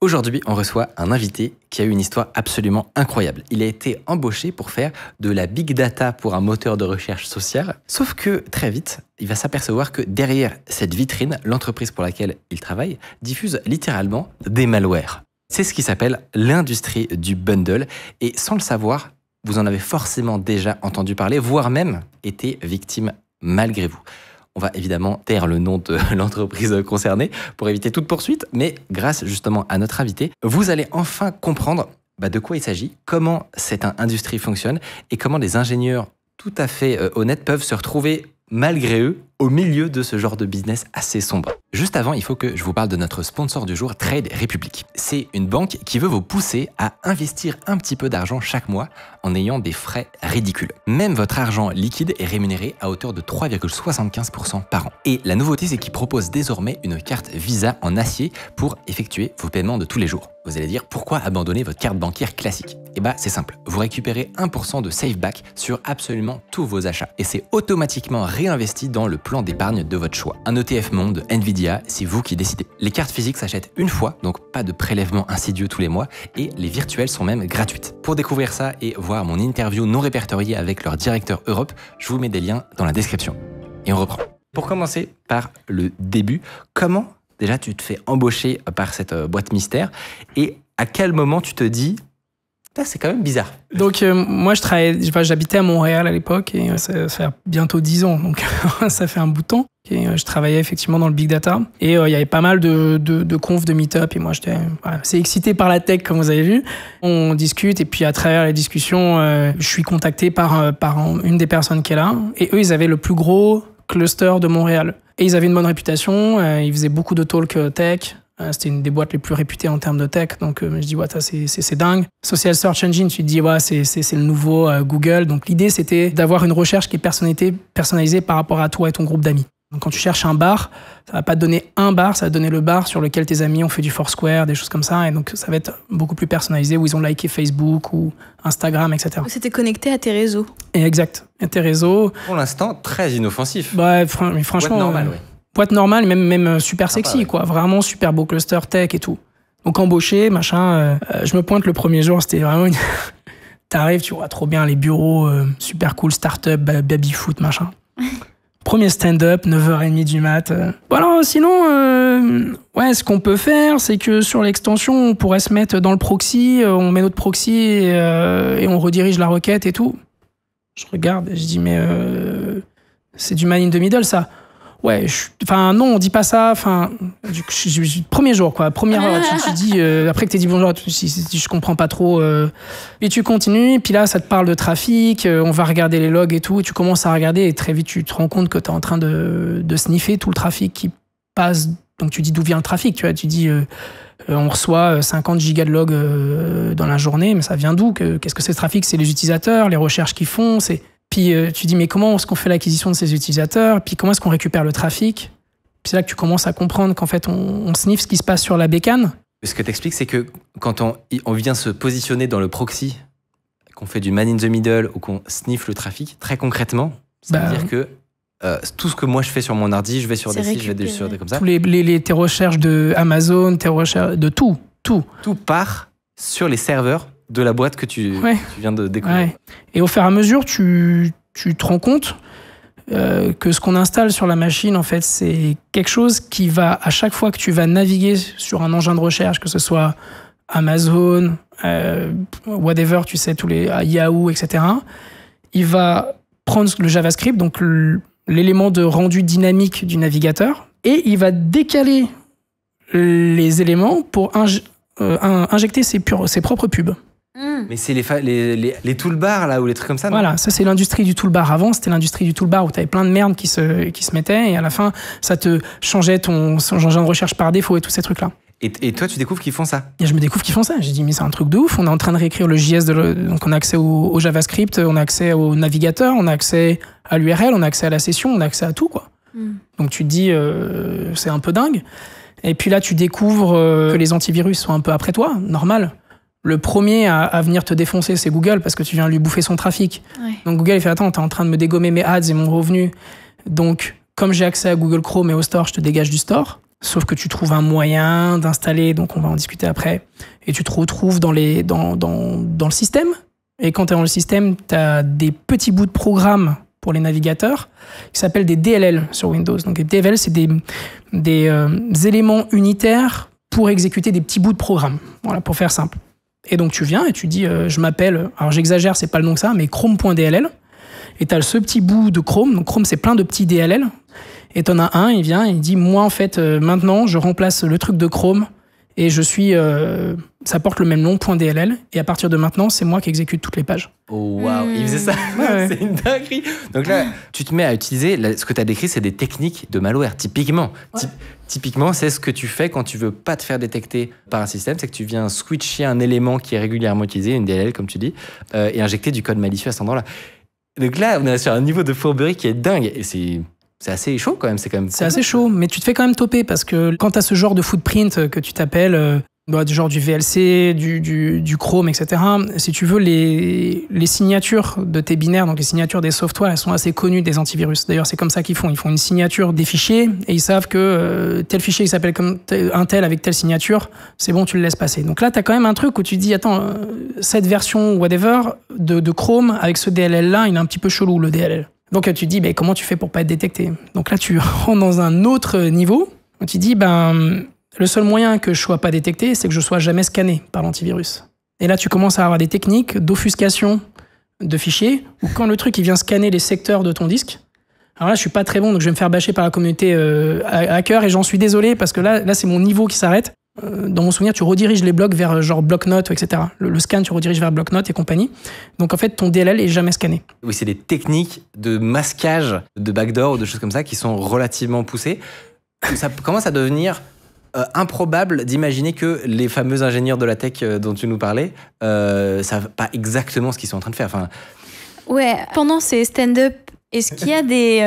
Aujourd'hui, on reçoit un invité qui a eu une histoire absolument incroyable. Il a été embauché pour faire de la big data pour un moteur de recherche sociale. Sauf que très vite, il va s'apercevoir que derrière cette vitrine, l'entreprise pour laquelle il travaille diffuse littéralement des malwares. C'est ce qui s'appelle l'industrie du bundle. Et sans le savoir, vous en avez forcément déjà entendu parler, voire même été victime malgré vous. On va évidemment taire le nom de l'entreprise concernée pour éviter toute poursuite, mais grâce justement à notre invité, vous allez enfin comprendre de quoi il s'agit, comment cette industrie fonctionne et comment des ingénieurs tout à fait honnêtes peuvent se retrouver malgré eux au milieu de ce genre de business assez sombre. Juste avant, il faut que je vous parle de notre sponsor du jour, Trade Republic. C'est une banque qui veut vous pousser à investir un petit peu d'argent chaque mois en ayant des frais ridicules. Même votre argent liquide est rémunéré à hauteur de 3,75% par an. Et la nouveauté, c'est qu'ils proposent désormais une carte Visa en acier pour effectuer vos paiements de tous les jours. Vous allez dire, pourquoi abandonner votre carte bancaire classique ? Eh bien, c'est simple. Vous récupérez 1% de Safeback sur absolument tous vos achats. Et c'est automatiquement réinvesti dans le plan d'épargne de votre choix. Un ETF Monde, Nvidia, c'est vous qui décidez. Les cartes physiques s'achètent une fois, donc pas de prélèvement insidieux tous les mois, et les virtuelles sont même gratuites. Pour découvrir ça et voir mon interview non répertoriée avec leur directeur Europe, je vous mets des liens dans la description. Et on reprend. Pour commencer par le début, comment déjà tu te fais embaucher par cette boîte mystère et à quel moment tu te dis c'est quand même bizarre. Donc moi j'habitais à Montréal à l'époque et ça fait bientôt 10 ans, donc ça fait un bout de temps. Et je travaillais effectivement dans le big data et il y avait pas mal de confs, de meet-up et moi j'étais assez excité par la tech comme vous avez vu. On discute et puis à travers les discussions, je suis contacté par une des personnes qui est là et eux ils avaient le plus gros cluster de Montréal. Et ils avaient une bonne réputation, ils faisaient beaucoup de talk tech. C'était une des boîtes les plus réputées en termes de tech, donc je dis c'est dingue. Social Search Engine, tu te dis c'est le nouveau Google. Donc l'idée c'était d'avoir une recherche qui est personnalisée par rapport à toi et ton groupe d'amis. Donc quand tu cherches un bar, ça va pas te donner un bar, ça va te donner le bar sur lequel tes amis ont fait du Foursquare, des choses comme ça, et donc ça va être beaucoup plus personnalisé où ils ont liké Facebook ou Instagram, etc. C'était connecté à tes réseaux. Et exact, à tes réseaux. Pour l'instant, très inoffensif. Mais franchement. Boîte normale, oui. Boîte normale, même super sexy, quoi. Vraiment super beau cluster tech et tout. Donc embauché, machin. Je me pointe le premier jour, c'était vraiment une... T'arrives, tu vois trop bien les bureaux, super cool, start-up, baby-foot, machin. Premier stand-up, 9h30 du mat. Voilà, sinon, ce qu'on peut faire, c'est que sur l'extension, on pourrait se mettre dans le proxy, on met notre proxy et on redirige la requête et tout. Je regarde et je dis, mais c'est du man in the middle, ça. Ouais, non, on dit pas ça. Premier jour, quoi. Première heure, tu dis, après que t'aies dit bonjour, je comprends pas trop. Et tu continues, et puis là, ça te parle de trafic, on va regarder les logs et tout, et tu commences à regarder, et très vite, tu te rends compte que t'es en train de sniffer tout le trafic qui passe. Donc tu dis d'où vient le trafic, tu vois. Tu dis, on reçoit 50 gigas de logs dans la journée, mais ça vient d'où ? Qu'est-ce que c'est ce trafic ? C'est les utilisateurs, les recherches qu'ils font, Puis tu dis, mais comment est-ce qu'on fait l'acquisition de ces utilisateurs ? Puis comment est-ce qu'on récupère le trafic ? Puis c'est là que tu commences à comprendre qu'en fait, on sniffe ce qui se passe sur la bécane. Ce que tu expliques, c'est que quand on vient se positionner dans le proxy, qu'on fait du man in the middle ou qu'on sniffe le trafic, très concrètement, ça veut dire que tout ce que moi je fais sur mon ordi, je vais sur des sites, je vais sur des comme ça. Tous tes recherches de Amazon, tes recherches de tout. Tout part sur les serveurs de la boîte que tu viens de découvrir. Ouais. Et au fur et à mesure, tu te rends compte que ce qu'on installe sur la machine, en fait, c'est quelque chose qui va, à chaque fois que tu vas naviguer sur un engin de recherche, que ce soit Amazon, whatever, tu sais, tous les Yahoo, etc., il va prendre le JavaScript, donc l'élément de rendu dynamique du navigateur, et il va décaler les éléments pour injecter ses propres pubs. Mais c'est les toolbars là ou les trucs comme ça, non ? Voilà, ça c'est l'industrie du toolbar. Avant, c'était l'industrie du toolbar où tu avais plein de merde qui se mettait et à la fin, ça te changeait ton engin de recherche par défaut et tous ces trucs-là. Et toi, tu découvres qu'ils font ça ? Et je me découvre qu'ils font ça. J'ai dit, mais c'est un truc de ouf. On est en train de réécrire le JS, donc on a accès au JavaScript, on a accès au navigateur, on a accès à l'URL, on a accès à la session, on a accès à tout, quoi. Donc tu te dis, c'est un peu dingue. Et puis là, tu découvres que les antivirus sont un peu après toi, normal. Le premier à venir te défoncer, c'est Google, parce que tu viens lui bouffer son trafic. Ouais. Donc Google, il fait, attends, t'es en train de me dégommer mes ads et mon revenu. Donc, comme j'ai accès à Google Chrome et au store, je te dégage du store. Sauf que tu trouves un moyen d'installer, donc on va en discuter après, et tu te retrouves dans le système. Et quand tu es dans le système, tu as des petits bouts de programme pour les navigateurs qui s'appellent des DLL sur Windows. Donc les DLL, c'est des éléments unitaires pour exécuter des petits bouts de programme. Voilà, pour faire simple. Et donc tu viens et tu dis, je m'appelle, alors j'exagère, c'est pas le nom que ça, mais chrome.dll. Et tu as ce petit bout de Chrome. Donc Chrome, c'est plein de petits DLL. Et t'en as un, il vient, il dit, moi en fait, maintenant, je remplace le truc de Chrome et je suis, ça porte le même nom, .dll. Et à partir de maintenant, c'est moi qui exécute toutes les pages. Oh waouh, il faisait ça. Ouais. C'est une dinguerie. Donc là, tu te mets à utiliser, ce que tu as décrit, c'est des techniques de malware, typiquement. Ouais. Typiquement, c'est ce que tu fais quand tu veux pas te faire détecter par un système, c'est que tu viens switcher un élément qui est régulièrement utilisé, une DLL comme tu dis, et injecter du code malicieux à cet endroit-là. Donc là, on est sur un niveau de fourberie qui est dingue. Et c'est assez chaud quand même. C'est assez chaud, mais tu te fais quand même toper parce que quand tu as ce genre de footprint que tu t'appelles, du genre du VLC, du Chrome, etc., si tu veux, les signatures de tes binaires, donc les signatures des softwares, elles sont assez connues des antivirus. D'ailleurs, c'est comme ça qu'ils font. Ils font une signature des fichiers et ils savent que tel fichier, il s'appelle comme un tel avec telle signature, c'est bon, tu le laisses passer. Donc là, tu as quand même un truc où tu te dis, attends, cette version, whatever, de Chrome, avec ce DLL-là, il est un petit peu chelou, le DLL. Donc tu te dis, comment tu fais pour pas être détecté? Donc là, tu rentres dans un autre niveau. Tu te dis, le seul moyen que je sois pas détecté, c'est que je sois jamais scanné par l'antivirus. Et là, tu commences à avoir des techniques d'offuscation de fichiers, où quand le truc il vient scanner les secteurs de ton disque, alors là, je suis pas très bon, donc je vais me faire bâcher par la communauté hacker, et j'en suis désolé, parce que là c'est mon niveau qui s'arrête. Dans mon souvenir, tu rediriges les blocs vers genre bloc-notes, etc. Le scan, tu rediriges vers bloc-notes et compagnie. Donc en fait, ton DLL est jamais scanné. Oui, c'est des techniques de masquage de backdoor ou de choses comme ça qui sont relativement poussées. Ça commence à devenir improbable d'imaginer que les fameux ingénieurs de la tech dont tu nous parlais savent pas exactement ce qu'ils sont en train de faire. Enfin, ouais, pendant ces stand-up, est-ce qu'il y a des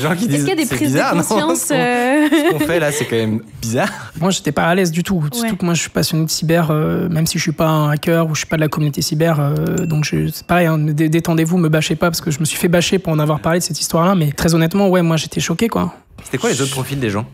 gens qui disent, est-ce qu'il y a des prises bizarre, de conscience ce qu'on fait là, c'est quand même bizarre. Moi, j'étais pas à l'aise du tout. Surtout que moi, je suis passionné de cyber, même si je suis pas un hacker ou je suis pas de la communauté cyber. Donc, c'est pareil, hein, détendez-vous, me bâchez pas, parce que je me suis fait bâcher pour en avoir parlé de cette histoire-là. Mais très honnêtement, ouais, moi, j'étais choqué, quoi. C'était quoi les autres profils des gens?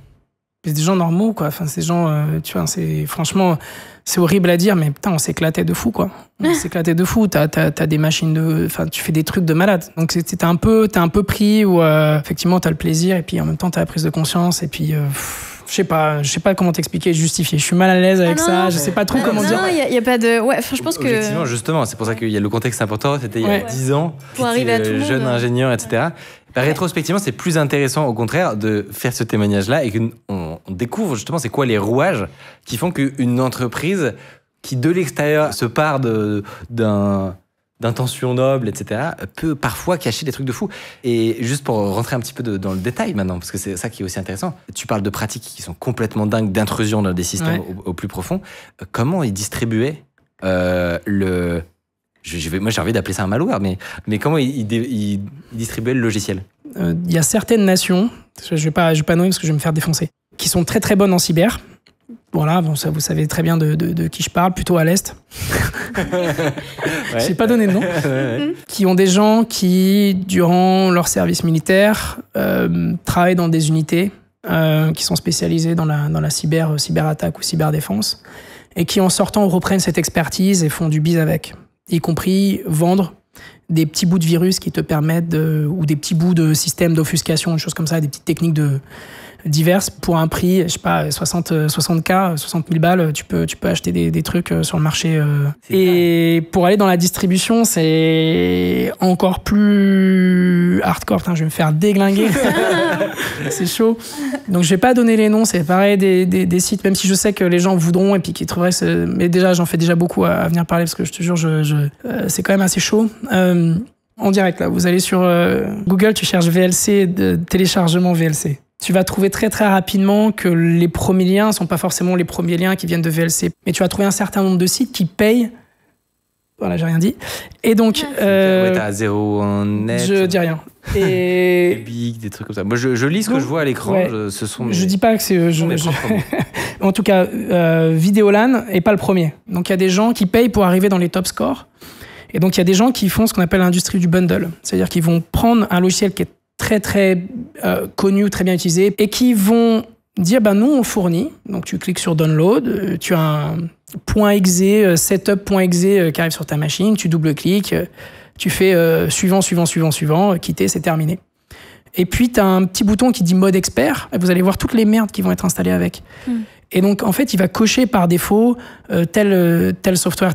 C'est des gens normaux, quoi. Enfin, ces gens, tu vois, franchement, c'est horrible à dire, mais putain, on s'éclatait de fou, quoi. On s'éclatait de fou. T'as des machines enfin, tu fais des trucs de malade. Donc, t'es un peu pris où, effectivement, t'as le plaisir et puis en même temps, t'as la prise de conscience et puis, je sais pas comment t'expliquer, justifier. Je suis mal à l'aise avec ça. Je sais pas trop comment dire. Non, il y a pas de. Ouais, je pense que. Effectivement, justement, c'est pour ça qu'il y a le contexte important. C'était il y a 10 ans. Pour arriver à tout le monde. Jeune ingénieur, etc. Rétrospectivement, c'est plus intéressant, au contraire, de faire ce témoignage-là et qu'on découvre justement c'est quoi les rouages qui font qu'une entreprise qui, de l'extérieur, se part d'intentions nobles, etc., peut parfois cacher des trucs de fou. Et juste pour rentrer un petit peu dans le détail maintenant, parce que c'est ça qui est aussi intéressant, tu parles de pratiques qui sont complètement dingues, d'intrusion dans des systèmes au plus profond. Comment ils distribuaient moi, j'ai envie d'appeler ça un malware, mais comment ils distribuaient le logiciel? Il y a certaines nations, je vais pas nommer parce que je vais me faire défoncer, qui sont très très bonnes en cyber. Voilà, bon, ça, vous savez très bien de qui je parle, plutôt à l'Est. Je n'ai pas donné de nom. Qui ont des gens qui, durant leur service militaire, travaillent dans des unités qui sont spécialisées dans la cyberattaque ou cyberdéfense, et qui, en sortant, reprennent cette expertise et font du biz avec. Y compris vendre des petits bouts de virus qui te permettent ou des petits bouts de système d'offuscation, des choses comme ça, des petites techniques diverses pour un prix, je sais pas, 60 000 balles, tu peux acheter des trucs sur le marché. Et pour aller dans la distribution, c'est encore plus hardcore. Putain, je vais me faire déglinguer. C'est chaud. Donc je vais pas donner les noms, c'est pareil des sites, même si je sais que les gens voudront et puis qu'ils trouveraient mais déjà j'en fais déjà beaucoup à venir parler parce que je te jure, c'est quand même assez chaud. En direct là, vous allez sur Google, tu cherches VLC, de téléchargement VLC. Tu vas trouver très très rapidement que les premiers liens sont pas forcément les premiers liens qui viennent de VLC, mais tu vas trouver un certain nombre de sites qui payent. Voilà, j'ai rien dit. Et donc, t'as 01net. Je dis rien. Et des big, des trucs comme ça. Moi, je lis ce que je vois à l'écran. Ouais. Je dis pas que c'est. En tout cas, Videolan est pas le premier. Donc il y a des gens qui payent pour arriver dans les top scores. Et donc il y a des gens qui font ce qu'on appelle l'industrie du bundle, c'est-à-dire qu'ils vont prendre un logiciel qui est très très connu ou très bien utilisé et qui vont dire nous on le fournit. Donc tu cliques sur download, tu as un .exe, setup.exe qui arrive sur ta machine, tu double-cliques, tu fais suivant, quitter, c'est terminé. Et puis tu as un petit bouton qui dit mode expert, et vous allez voir toutes les merdes qui vont être installées avec. Et donc en fait il va cocher par défaut tel software,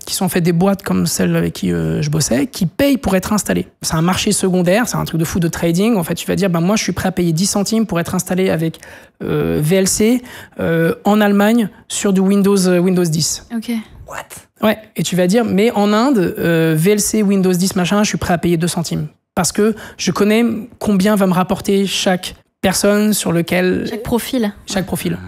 qui sont en fait des boîtes comme celle avec qui je bossais, qui payent pour être installées. C'est un marché secondaire, c'est un truc de fou de trading. En fait, tu vas dire, moi, je suis prêt à payer 10 centimes pour être installé avec VLC en Allemagne sur du Windows 10. Ok. What? Ouais, et tu vas dire, mais en Inde, VLC, Windows 10, machin, je suis prêt à payer 2 centimes. Parce que je connais combien va me rapporter chaque personne sur lequel... Chaque profil.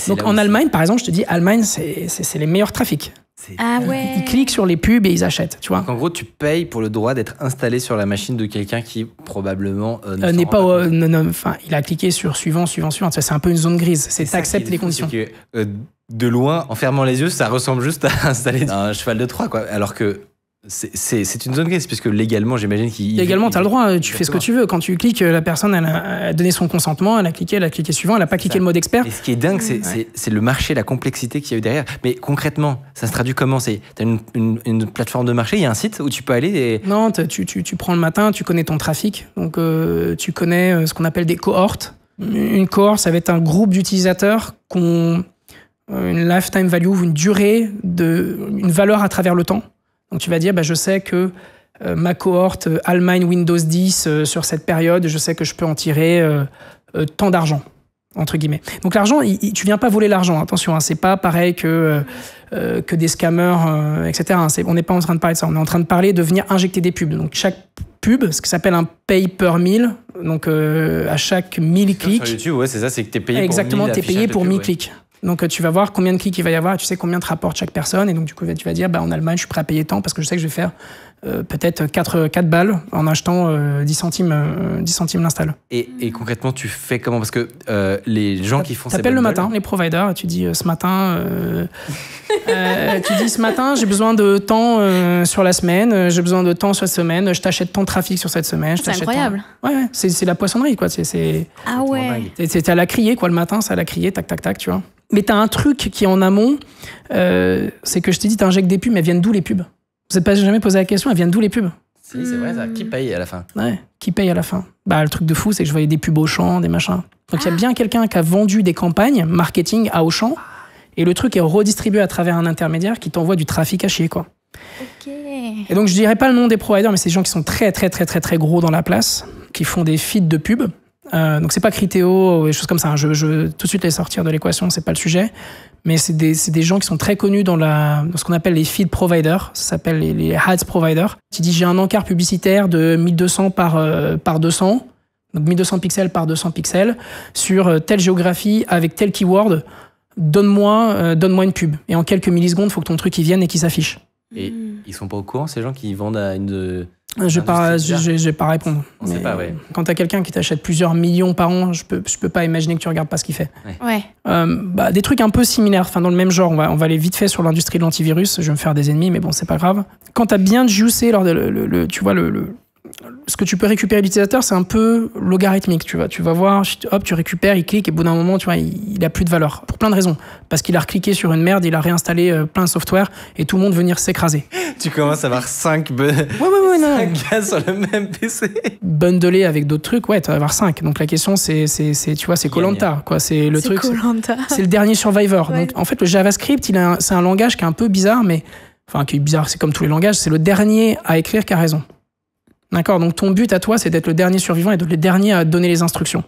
Donc en Allemagne, par exemple, je te dis, Allemagne, c'est les meilleurs trafics. Ah ouais. Ils cliquent sur les pubs et ils achètent, tu vois. Donc en gros, tu payes pour le droit d'être installé sur la machine de quelqu'un qui probablement n'est pas. Enfin, il a cliqué sur suivant. C'est un peu une zone grise. C'est t'acceptes les conditions. C'est que, de loin, en fermant les yeux, ça ressemble juste à installer un cheval de Troie, quoi. Alors que c'est une zone grise, puisque légalement, j'imagine qu'il... Légalement, t'as le droit, tu fais ce que tu veux. Quand tu cliques, la personne, elle a donné son consentement, elle a cliqué suivant, elle n'a pas cliqué le mode expert. Et ce qui est dingue, c'est le marché, la complexité qu'il y a eu derrière. Mais concrètement, ça se traduit comment? T'as une plateforme de marché, il y a un site où tu peux aller et... Non, tu prends le matin, tu connais ton trafic, donc tu connais ce qu'on appelle des cohortes. Une cohorte, ça va être un groupe d'utilisateurs qui ont une lifetime value, une durée, une valeur à travers le temps. Donc tu vas dire, je sais que ma cohorte Allemagne Windows 10 sur cette période, je sais que je peux en tirer tant d'argent, entre guillemets. Donc l'argent, tu viens pas voler l'argent, attention, hein, c'est pas pareil que des scammers, etc. On n'est pas en train de parler de ça, on est en train de parler de venir injecter des pubs. Donc chaque pub, ce qui s'appelle un pay per mille, donc à chaque 1000 clics... Sur YouTube, ouais, c'est ça, c'est que t'es payé exactement, pour 1000 t'es payé pour 1000 ouais. clics. Donc tu vas voir combien de clics il va y avoir, et tu sais combien te rapporte chaque personne, et donc du coup tu vas dire en Allemagne je suis prêt à payer tant parce que je sais que je vais faire peut-être 4 balles en achetant 10 centimes l'install. Et concrètement tu fais comment? Parce que les gens qui font... T'appelles le matin les providers, tu dis ce matin j'ai besoin de temps sur la semaine, j'ai besoin de temps sur la semaine, je t'achète tant de trafic sur cette semaine. C'est incroyable. Ouais, c'est la poissonnerie quoi. Ah ouais. C'est à la criée quoi, le matin c'est à la criée, tac tac tac, tu vois. Mais t'as un truc qui est en amont, c'est que je t'ai dit, t'injectes des pubs, mais elles viennent d'où les pubs? Vous n'êtes pas jamais posé la question, elles viennent d'où les pubs? Si, c'est vrai ça. Qui paye à la fin? Ouais, qui paye à la fin? Le truc de fou, c'est que je voyais des pubs Auchan, des machins. Donc il y a bien quelqu'un qui a vendu des campagnes marketing à Auchan, et le truc est redistribué à travers un intermédiaire qui t'envoie du trafic à chier, quoi. Ok. Et donc je dirais pas le nom des providers, mais c'est des gens qui sont très très très très très gros dans la place, qui font des feeds de pubs. Donc c'est pas Criteo ou des choses comme ça. Je veux tout de suite les sortir de l'équation, c'est pas le sujet. Mais c'est des gens qui sont très connus dans ce qu'on appelle les feed providers. Ça s'appelle les ads providers. Tu dis j'ai un encart publicitaire de 1200 par 200, donc 1200 pixels par 200 pixels sur telle géographie avec tel keyword. Donne-moi une pub. Et en quelques millisecondes, il faut que ton truc y vienne et qu'il s'affiche. Et ils sont pas au courant ces gens qui vendent à une... Je vais pas répondre. On sait pas, ouais. Quand t'as quelqu'un qui t'achète plusieurs millions par an, je peux pas imaginer que tu regardes pas ce qu'il fait. Ouais. Des trucs un peu similaires, dans le même genre. On va aller vite fait sur l'industrie de l'antivirus. Je vais me faire des ennemis, mais bon, c'est pas grave. Quand t'as bien juicé tu vois ce que tu peux récupérer l'utilisateur, c'est un peu logarithmique, tu vois. Tu vas voir, hop, tu récupères, il clique, et au bout d'un moment, tu vois, il a plus de valeur. Pour plein de raisons. Parce qu'il a recliqué sur une merde, il a réinstallé plein de software, et tout le monde venir s'écraser. Tu commences à avoir 5 gars sur le même PC. Bundlé avec d'autres trucs, ouais, tu vas avoir 5. Donc la question, c'est tu vois, c'est Koh-Lanta, quoi. C'est le truc. C'est le dernier Survivor. Ouais. Donc en fait, le JavaScript, c'est un langage qui est un peu bizarre, mais enfin, qui est bizarre, c'est comme tous les langages, c'est le dernier à écrire qui a raison. D'accord, donc ton but à toi, c'est d'être le dernier survivant et d'être le dernier à donner les instructions.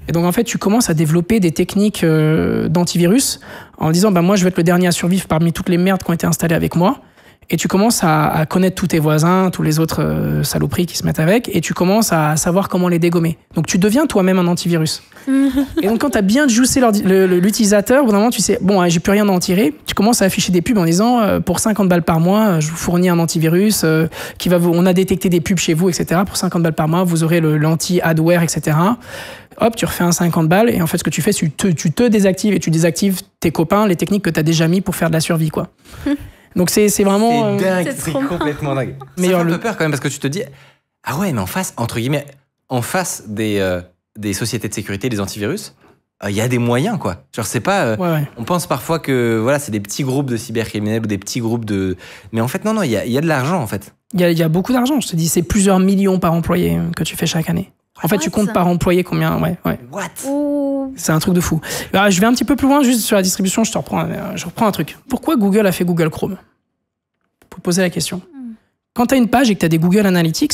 Et donc en fait, tu commences à développer des techniques d'antivirus en disant, moi je vais être le dernier à survivre parmi toutes les merdes qui ont été installées avec moi. Et tu commences à connaître tous tes voisins, tous les autres saloperies qui se mettent avec, et tu commences à savoir comment les dégommer. Donc tu deviens toi-même un antivirus. Et donc quand tu as bien juicé l'utilisateur, au bout d'un moment tu sais, j'ai plus rien à en tirer, tu commences à afficher des pubs en disant, pour 50 balles par mois, je vous fournis un antivirus on a détecté des pubs chez vous, etc. Pour 50 balles par mois, vous aurez l'anti-adware, etc. Hop, tu refais un 50 balles, et en fait ce que tu fais, tu te désactives, et tu désactives tes copains, les techniques que tu as déjà mis pour faire de la survie, quoi. Donc c'est vraiment... C'est dingue, c'est complètement dingue. Mais ça fait un peu peur quand même, parce que tu te dis, ah ouais, mais en face, entre guillemets, en face des sociétés de sécurité, des antivirus, il y a des moyens, quoi. Genre, c'est pas... On pense parfois que voilà, c'est des petits groupes de cybercriminels ou des petits groupes de... Mais en fait, non, il y a de l'argent, en fait. Il y a beaucoup d'argent, je te dis. C'est plusieurs millions par employé que tu fais chaque année. En fait, tu comptes par employé combien... Ouais. What? C'est un truc de fou. Alors, je vais un petit peu plus loin, juste sur la distribution, je reprends un truc. Pourquoi Google a fait Google Chrome? Pour poser la question. Quand tu as une page et que tu as des Google Analytics,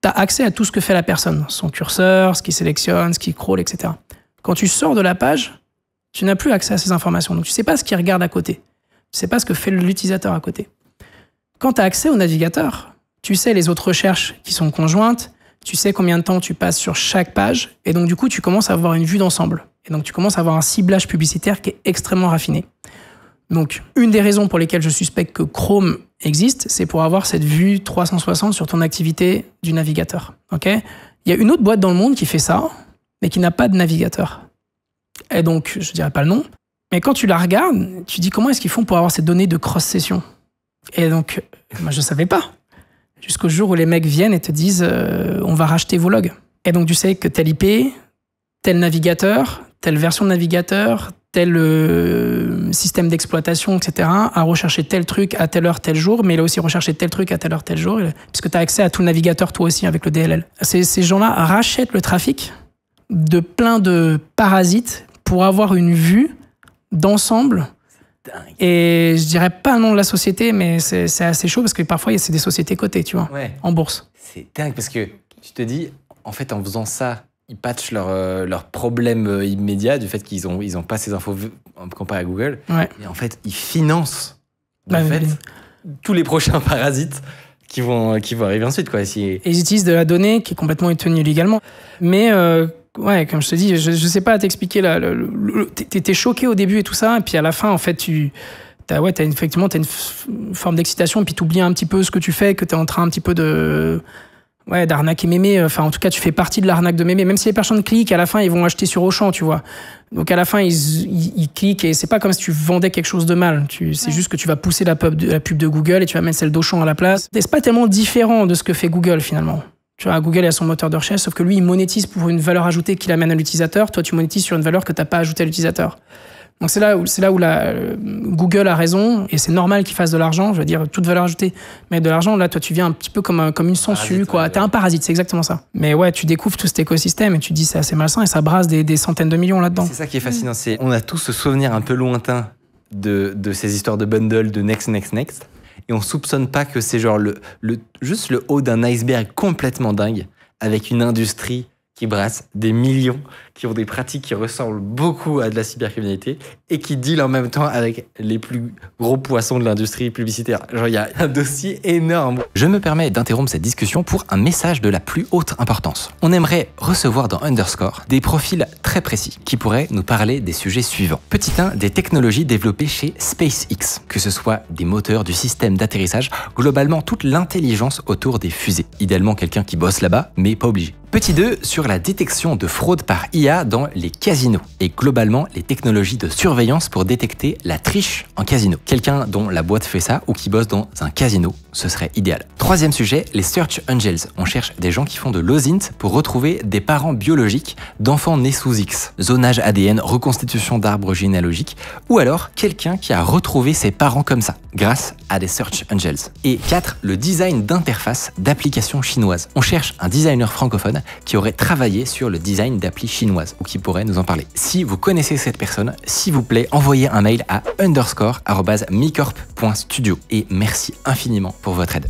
tu as accès à tout ce que fait la personne. Son curseur, ce qu'il sélectionne, ce qu'il crawl, etc. Quand tu sors de la page, tu n'as plus accès à ces informations. Donc, tu ne sais pas ce qu'il regarde à côté. Tu ne sais pas ce que fait l'utilisateur à côté. Quand tu as accès au navigateur, tu sais les autres recherches qui sont conjointes, tu sais combien de temps tu passes sur chaque page, et donc du coup, tu commences à avoir une vue d'ensemble. Et donc, tu commences à avoir un ciblage publicitaire qui est extrêmement raffiné. Donc, une des raisons pour lesquelles je suspecte que Chrome existe, c'est pour avoir cette vue 360 sur ton activité du navigateur. Okay ? Il y a une autre boîte dans le monde qui fait ça, mais qui n'a pas de navigateur. Et donc, je dirais pas le nom, mais quand tu la regardes, tu dis comment est-ce qu'ils font pour avoir ces données de cross-session? Et donc, moi, je savais pas. Jusqu'au jour où les mecs viennent et te disent on va racheter vos logs. Et donc, tu sais que tel IP, tel navigateur, telle version de navigateur, tel système d'exploitation, etc., a recherché tel truc à telle heure, tel jour, mais il a aussi recherché tel truc à telle heure, tel jour, puisque tu as accès à tout le navigateur, toi aussi, avec le DLL. Ces gens-là rachètent le trafic de plein de parasites pour avoir une vue d'ensemble. Et je dirais pas le nom de la société, mais c'est assez chaud parce que parfois, c'est des sociétés cotées, tu vois, en bourse. C'est dingue parce que tu te dis, en fait, en faisant ça, ils patchent leur problème immédiat du fait qu'ils ont pas ces infos comparé à Google. Et en fait, ils financent tous les prochains parasites qui vont arriver ensuite, quoi. Et ils utilisent de la donnée qui est complètement détenue illégalement. Mais comme je te dis, je sais pas à t'expliquer. T'es choqué au début et tout ça, et puis à la fin, en fait, t'as effectivement une forme d'excitation, et puis t'oublies un petit peu ce que tu fais, que t'es en train un petit peu d'arnaquer mémé. Enfin, en tout cas, tu fais partie de l'arnaque de mémé. Même si les personnes cliquent, à la fin, ils vont acheter sur Auchan, tu vois. Donc, à la fin, ils cliquent, et c'est pas comme si tu vendais quelque chose de mal. C'est juste que tu vas pousser la pub de Google et tu vas mettre celle d'Auchan à la place. Et c'est pas tellement différent de ce que fait Google, finalement. Tu vois, Google a son moteur de recherche, sauf que lui, il monétise pour une valeur ajoutée qu'il amène à l'utilisateur. Toi, tu monétises sur une valeur que t'as pas ajoutée à l'utilisateur. Donc c'est là où Google a raison, et c'est normal qu'il fasse de l'argent, je veux dire, toute valeur ajoutée. Mais de l'argent, là, toi, tu viens un petit peu comme une sangsue, quoi. T'es un parasite, c'est exactement ça. Mais ouais, tu découvres tout cet écosystème et tu te dis c'est assez malsain, et ça brasse des centaines de millions là-dedans. C'est ça qui est fascinant, on a tous ce souvenir un peu lointain de ces histoires de bundle, de next, et on soupçonne pas que c'est genre juste le haut d'un iceberg complètement dingue, avec une industrie qui brassent des millions, qui ont des pratiques qui ressemblent beaucoup à de la cybercriminalité et qui dealent en même temps avec les plus gros poissons de l'industrie publicitaire. Genre, il y a un dossier énorme. Je me permets d'interrompre cette discussion pour un message de la plus haute importance. On aimerait recevoir dans Underscore des profils très précis qui pourraient nous parler des sujets suivants. Petit 1, des technologies développées chez SpaceX, que ce soit des moteurs, du système d'atterrissage, globalement toute l'intelligence autour des fusées. Idéalement quelqu'un qui bosse là-bas, mais pas obligé. Petit 2, sur la détection de fraude par IA dans les casinos et globalement les technologies de surveillance pour détecter la triche en casino. Quelqu'un dont la boîte fait ça ou qui bosse dans un casino, ce serait idéal. Troisième sujet, les search angels. On cherche des gens qui font de l'OSINT pour retrouver des parents biologiques d'enfants nés sous X. Zonage ADN, reconstitution d'arbres généalogiques, ou alors quelqu'un qui a retrouvé ses parents comme ça, grâce à des search angels. Et 4, le design d'interface d'applications chinoises. On cherche un designer francophone qui aurait travaillé sur le design d'appli chinoise ou qui pourrait nous en parler. Si vous connaissez cette personne, s'il vous plaît, envoyez un mail à underscore@micorp.studio. Et merci infiniment pour votre aide.